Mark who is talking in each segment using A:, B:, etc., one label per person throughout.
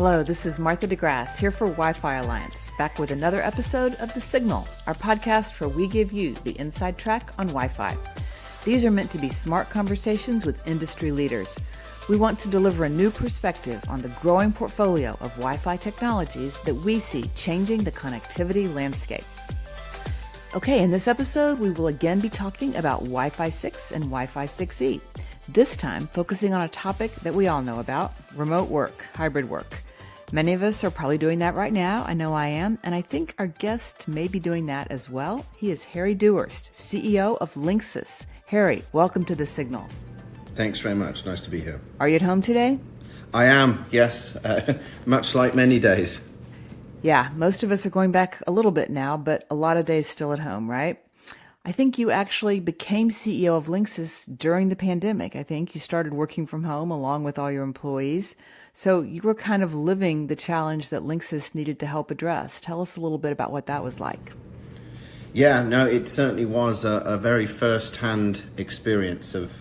A: Hello, this is Martha DeGrasse here for Wi-Fi Alliance, back with another episode of The Signal, our podcast where we give you the inside track on Wi-Fi. These are meant to be smart conversations with industry leaders. We want to deliver a new perspective on the growing portfolio of Wi-Fi technologies that we see changing the connectivity landscape. Okay, in this episode, we will again be talking about Wi-Fi 6 and Wi-Fi 6E. This time, focusing on a topic that we all know about, remote work, hybrid work. Many of us are probably doing that right now. I know I am, and I think our guest may be doing that as well. He is Harry Dewhirst, CEO of linksys. Harry, welcome to The Signal.
B: Thanks very much. Nice to be here.
A: Are you at home today?
B: I am, yes. Much like many days.
A: Yeah, most of us are going back a little bit now, but a lot of days still at home, right? I think you actually became CEO of linksys during the pandemic. I think you started working from home along with all your employees. So you were kind of living the challenge that linksys needed to help address. Tell us a little bit about what that was like.
B: Yeah, no, it certainly was a very first-hand experience of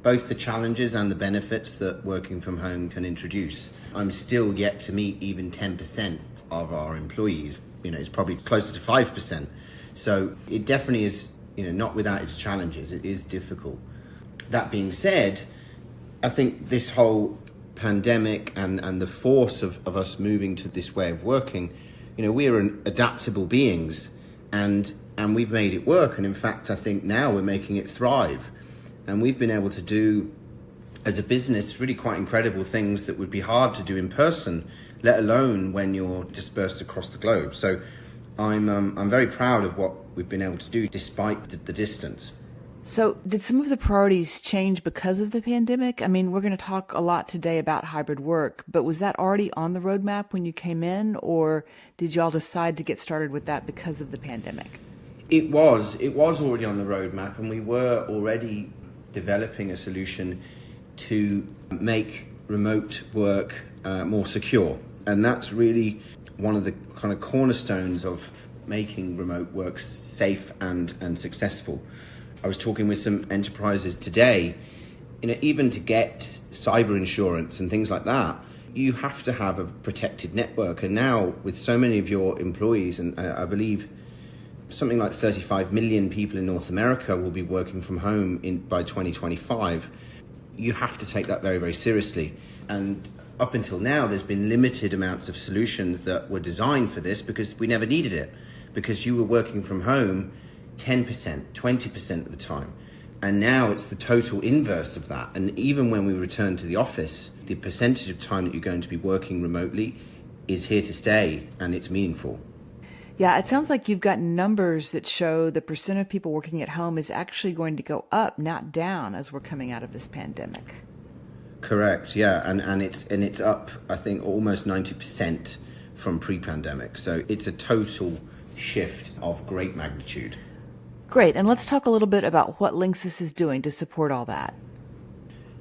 B: both the challenges and the benefits that working from home can introduce. I'm still yet to meet even 10% of our employees. It's probably closer to 5%. So it definitely is, not without its challenges. It is difficult. That being said, I think this whole pandemic and the force of us moving to this way of working, we are adaptable beings and we've made it work. And in fact, I think now we're making it thrive. And we've been able to do, as a business, really quite incredible things that would be hard to do in person, let alone when you're dispersed across the globe. So I'm very proud of what we've been able to do despite the distance.
A: So did some of the priorities change because of the pandemic? I mean, we're going to talk a lot today about hybrid work, but was that already on the roadmap when you came in, or did y'all decide to get started with that because of the pandemic?
B: It was already on the roadmap, and we were already developing a solution to make remote work more secure. And that's really one of the kind of cornerstones of making remote work safe and successful. I was talking with some enterprises today, even to get cyber insurance and things like that, you have to have a protected network. And now with so many of your employees, and I believe something like 35 million people in North America will be working from home by 2025, you have to take that very, very seriously. And up until now, there's been limited amounts of solutions that were designed for this because we never needed it, because you were working from home 10%, 20% of the time. And now it's the total inverse of that. And even when we return to the office, the percentage of time that you're going to be working remotely is here to stay, and it's meaningful.
A: Yeah, it sounds like you've got numbers that show the percent of people working at home is actually going to go up, not down, as we're coming out of this pandemic.
B: Correct, yeah, and it's up, I think, almost 90% from pre-pandemic. So it's a total shift of great magnitude.
A: Great, and let's talk a little bit about what linksys is doing to support all that.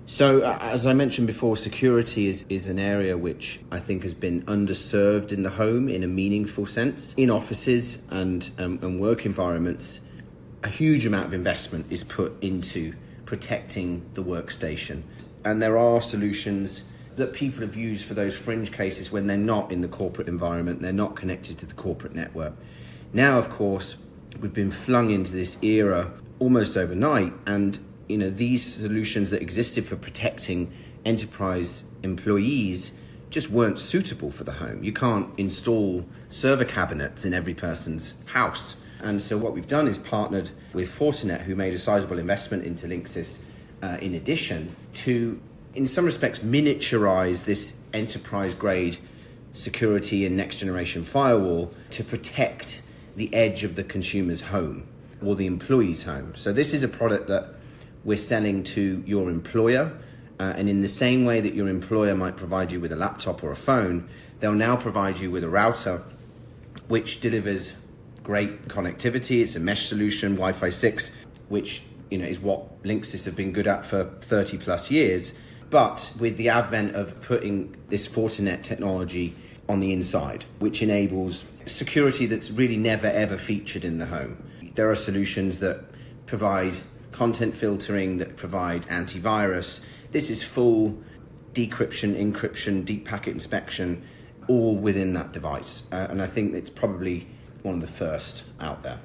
B: So, as I mentioned before, security is an area which I think has been underserved in the home in a meaningful sense. In offices and work environments, a huge amount of investment is put into protecting the workstation. And there are solutions that people have used for those fringe cases when they're not in the corporate environment, they're not connected to the corporate network. Now, of course, we've been flung into this era almost overnight, and these solutions that existed for protecting enterprise employees just weren't suitable for the home. You can't install server cabinets in every person's house. And so what we've done is partnered with Fortinet, who made a sizable investment into linksys in addition to, in some respects, miniaturize this enterprise-grade security and next-generation firewall to protect the edge of the consumer's home or the employee's home. So this is a product that we're selling to your employer, and in the same way that your employer might provide you with a laptop or a phone, they'll now provide you with a router which delivers great connectivity. It's a mesh solution, Wi-Fi 6, which is what linksys have been good at for 30 plus years. But with the advent of putting this Fortinet technology on the inside, which enables security that's really never ever featured in the home. There are solutions that provide content filtering, that provide antivirus. This is full decryption, encryption, deep packet inspection, all within that device. And I think it's probably one of the first out there.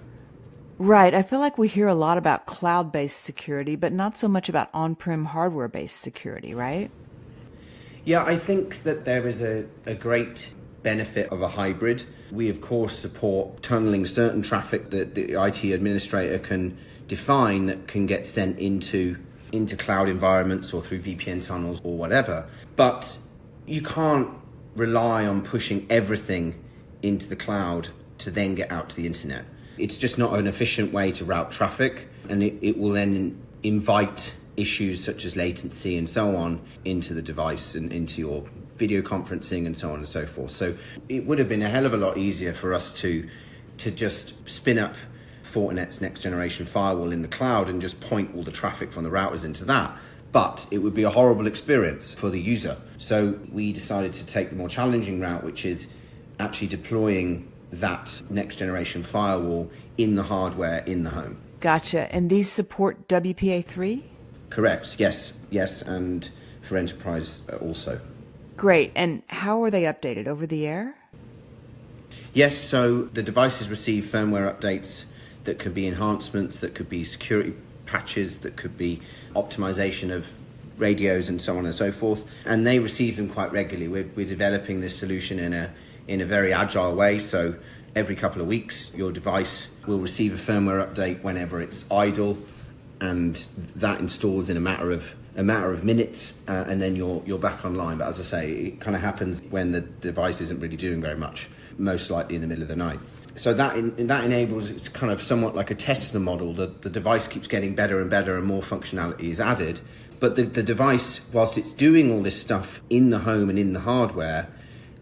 A: Right. I feel like we hear a lot about cloud-based security, but not so much about on-prem hardware-based security, right?
B: Yeah, I think that there is a great benefit of a hybrid. We, of course, support tunneling certain traffic that the IT administrator can define that can get sent into cloud environments or through VPN tunnels or whatever. But you can't rely on pushing everything into the cloud to then get out to the internet. It's just not an efficient way to route traffic, and it will then invite issues such as latency and so on into the device and into your video conferencing and so on and so forth. So it would have been a hell of a lot easier for us to just spin up Fortinet's next generation firewall in the cloud and just point all the traffic from the routers into that. But it would be a horrible experience for the user. So we decided to take the more challenging route, which is actually deploying that next generation firewall in the hardware in the home.
A: Gotcha. And these support WPA3?
B: Correct. Yes, and for enterprise also.
A: Great. And how are they updated? Over the air?
B: Yes, so the devices receive firmware updates that could be enhancements, that could be security patches, that could be optimization of radios and so on and so forth. And they receive them quite regularly. We're developing this solution in a very agile way. So every couple of weeks, your device will receive a firmware update whenever it's idle, and that installs in a matter of minutes, and then you're back online. But as I say, it kind of happens when the device isn't really doing very much, most likely in the middle of the night. So that enables, it's kind of somewhat like a Tesla model. The device keeps getting better and better, and more functionality is added. But the device, whilst it's doing all this stuff in the home and in the hardware,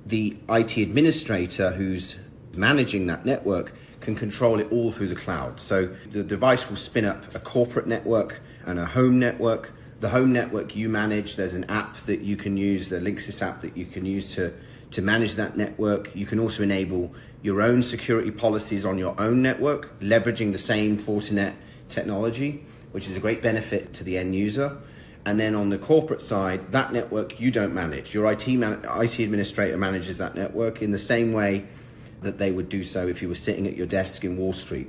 B: the IT administrator who's managing that network can control it all through the cloud. So the device will spin up a corporate network and a home network. The home network you manage, there's an app that you can use, the linksys app that you can use to manage that network. You can also enable your own security policies on your own network, leveraging the same Fortinet technology, which is a great benefit to the end user. And then on the corporate side, that network you don't manage. Your IT administrator manages that network in the same way that they would do so if you were sitting at your desk in Wall Street.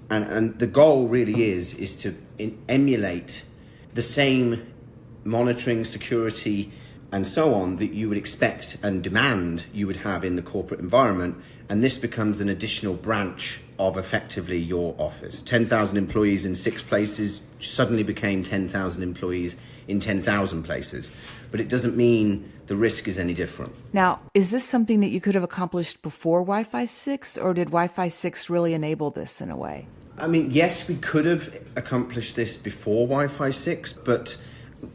B: And the goal really is to emulate the same monitoring, security, and so on that you would expect and demand you would have in the corporate environment. And this becomes an additional branch of effectively your office. 10,000 employees in 6 places suddenly became 10,000 employees in 10,000 places. But it doesn't mean the risk is any different.
A: Now, is this something that you could have accomplished before Wi-Fi 6, or did Wi-Fi 6 really enable this in a way?
B: I mean, yes, we could have accomplished this before Wi-Fi 6, but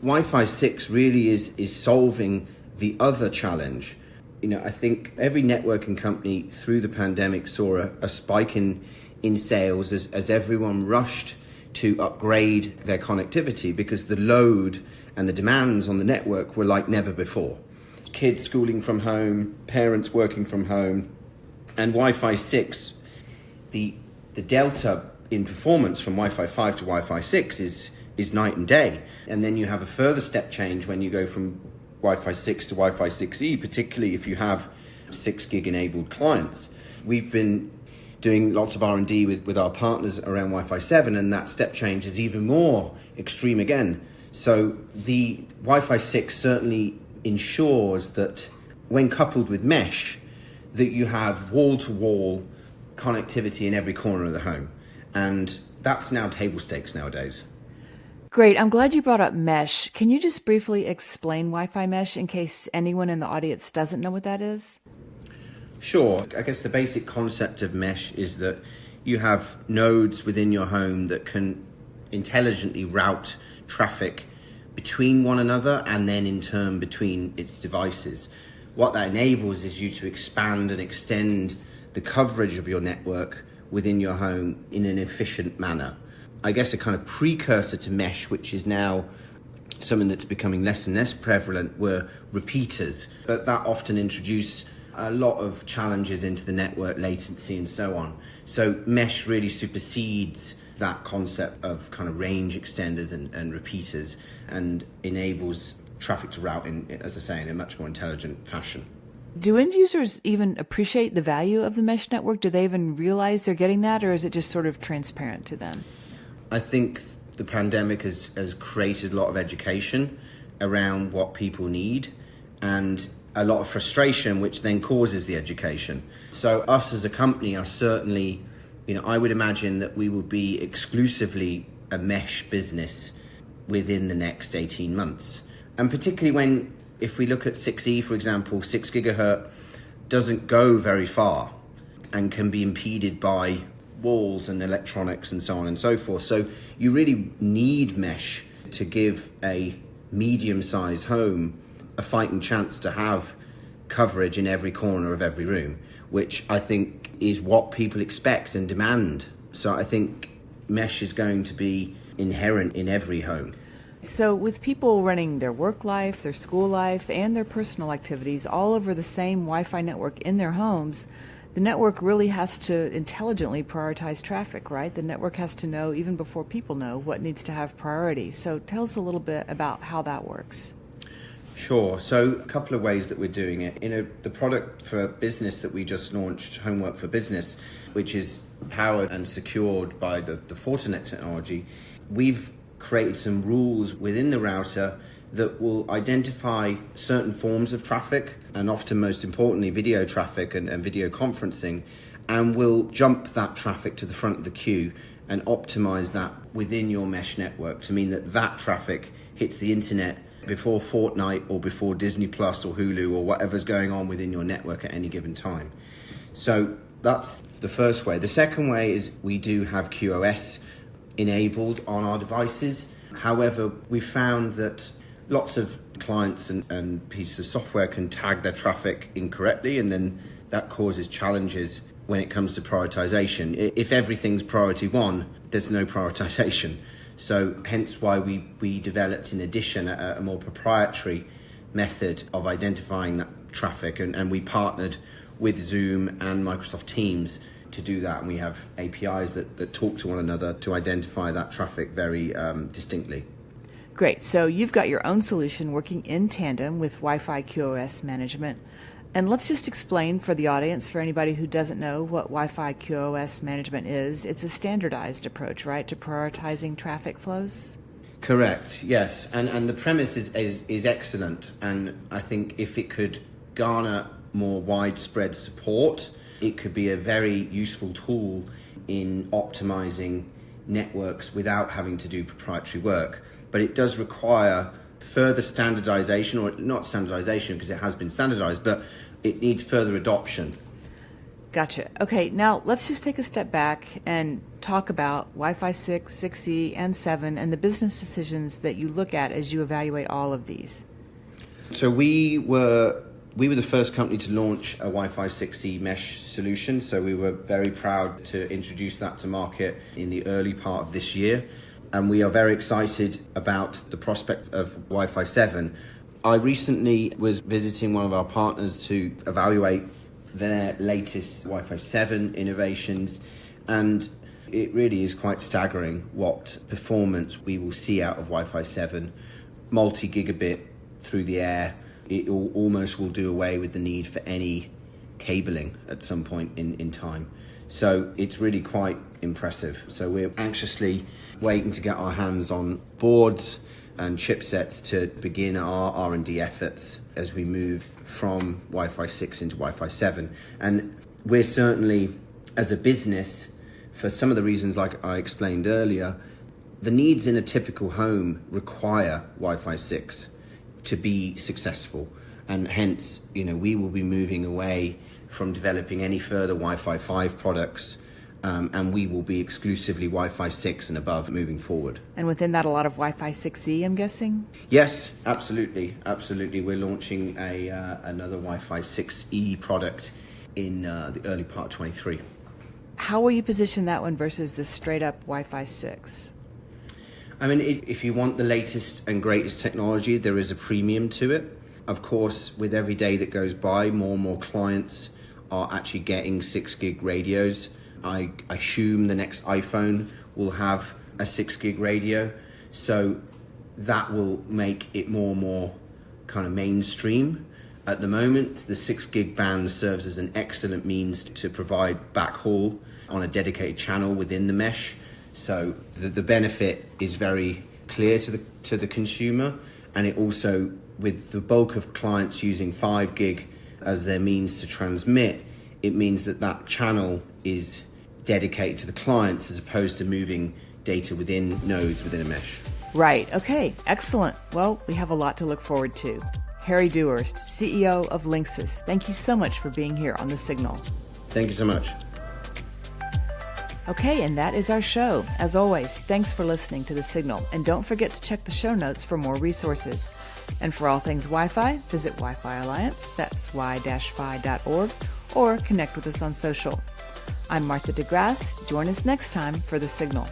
B: Wi-Fi 6 really is solving the other challenge. You know, I think every networking company through the pandemic saw a spike in sales as everyone rushed to upgrade their connectivity because the load and the demands on the network were like never before. Kids schooling from home, parents working from home, and Wi-Fi 6, the delta in performance from Wi-Fi 5 to Wi-Fi 6 is night and day. And then you have a further step change when you go from Wi-Fi 6 to Wi-Fi 6E, particularly if you have 6 gig enabled clients. We've been doing lots of R&D with our partners around Wi-Fi 7, and that step change is even more extreme again. So the Wi-Fi 6 certainly ensures that when coupled with mesh, that you have wall-to-wall connectivity in every corner of the home. And that's now table stakes nowadays.
A: Great. I'm glad you brought up mesh. Can you just briefly explain Wi-Fi mesh in case anyone in the audience doesn't know what that is?
B: Sure. I guess the basic concept of mesh is that you have nodes within your home that can intelligently route traffic between one another and then in turn between its devices. What that enables is you to expand and extend the coverage of your network within your home in an efficient manner. I guess a kind of precursor to mesh, which is now something that's becoming less and less prevalent, were repeaters. But that often introduce a lot of challenges into the network, latency and so on. So mesh really supersedes that concept of kind of range extenders and repeaters and enables traffic to route in, as I say, in a much more intelligent fashion.
A: Do end users even appreciate the value of the mesh network? Do they even realize they're getting that, or is it just sort of transparent to them?
B: I think the pandemic has created a lot of education around what people need and a lot of frustration, which then causes the education. So us as a company are certainly, I would imagine that we will be exclusively a mesh business within the next 18 months. And particularly if we look at 6E, for example, 6 gigahertz doesn't go very far and can be impeded by walls and electronics and so on and so forth. So you really need mesh to give a medium-sized home a fighting chance to have coverage in every corner of every room, which I think is what people expect and demand. So I think mesh is going to be inherent in every home.
A: So with people running their work life, their school life, and their personal activities all over the same Wi-Fi network in their homes, the network really has to intelligently prioritize traffic, right? The network has to know, even before people know, what needs to have priority. So tell us a little bit about how that works.
B: Sure. So a couple of ways that we're doing it. The product for business that we just launched, Homework for Business, which is powered and secured by the Fortinet technology, we've created some rules within the router that will identify certain forms of traffic, and often most importantly video traffic and video conferencing, and will jump that traffic to the front of the queue and optimize that within your mesh network to mean that traffic hits the internet before Fortnite or before Disney Plus or Hulu or whatever's going on within your network at any given time. So that's the first way. The second way is we do have QoS enabled on our devices. However, we found that lots of clients and pieces of software can tag their traffic incorrectly, and then that causes challenges when it comes to prioritization. If everything's priority one, there's no prioritization. So hence why we developed in addition a more proprietary method of identifying that traffic, and we partnered with Zoom and Microsoft Teams to do that, and we have APIs that talk to one another to identify that traffic very distinctly.
A: Great. So you've got your own solution working in tandem with Wi-Fi QoS management. And let's just explain for the audience, for anybody who doesn't know what Wi-Fi QoS management is. It's a standardized approach, right, to prioritizing traffic flows?
B: Correct, yes. And the premise is excellent. And I think if it could garner more widespread support, it could be a very useful tool in optimizing networks without having to do proprietary work. But it does require further standardization, or not standardization because it has been standardized, but it needs further adoption.
A: Gotcha. Okay, now let's just take a step back and talk about Wi-Fi 6, 6E, and 7 and the business decisions that you look at as you evaluate all of these.
B: So we were the first company to launch a Wi-Fi 6E mesh solution, so we were very proud to introduce that to market in the early part of this year. And we are very excited about the prospect of Wi-Fi 7. I recently was visiting one of our partners to evaluate their latest Wi-Fi 7 innovations, and it really is quite staggering what performance we will see out of Wi-Fi 7. Multi-gigabit through the air. It almost will do away with the need for any cabling at some point in time. So it's really quite impressive. So we're anxiously waiting to get our hands on boards and chipsets to begin our R&D efforts as we move from Wi-Fi 6 into Wi-Fi 7. And we're certainly, as a business, for some of the reasons like I explained earlier, the needs in a typical home require Wi-Fi 6 to be successful. And hence, we will be moving away from developing any further Wi-Fi 5 products, and we will be exclusively Wi-Fi 6 and above moving forward.
A: And within that, a lot of Wi-Fi 6E, I'm guessing?
B: Yes, absolutely. We're launching another Wi-Fi 6E product in the early part of 23.
A: How will you position that one versus the straight-up Wi-Fi 6?
B: I mean, if you want the latest and greatest technology, there is a premium to it. Of course, with every day that goes by, more and more clients are actually getting 6 gig radios. I assume the next iPhone will have a 6 gig radio, so that will make it more and more kind of mainstream. At the moment, the 6 gig band serves as an excellent means to provide backhaul on a dedicated channel within the mesh. So the benefit is very clear to the consumer, and it also, with the bulk of clients using 5 gig as their means to transmit, it means that channel is dedicated to the clients as opposed to moving data within nodes within a mesh.
A: Right. Okay. Excellent. Well, we have a lot to look forward to. Harry Dewhirst, CEO of Linksys, thank you so much for being here on The Signal.
B: Thank you so much.
A: Okay, and that is our show. As always, thanks for listening to The Signal, and don't forget to check the show notes for more resources. And for all things Wi-Fi, visit Wi-Fi Alliance, that's y-fi.org, or connect with us on social. I'm Martha DeGrasse. Join us next time for The Signal.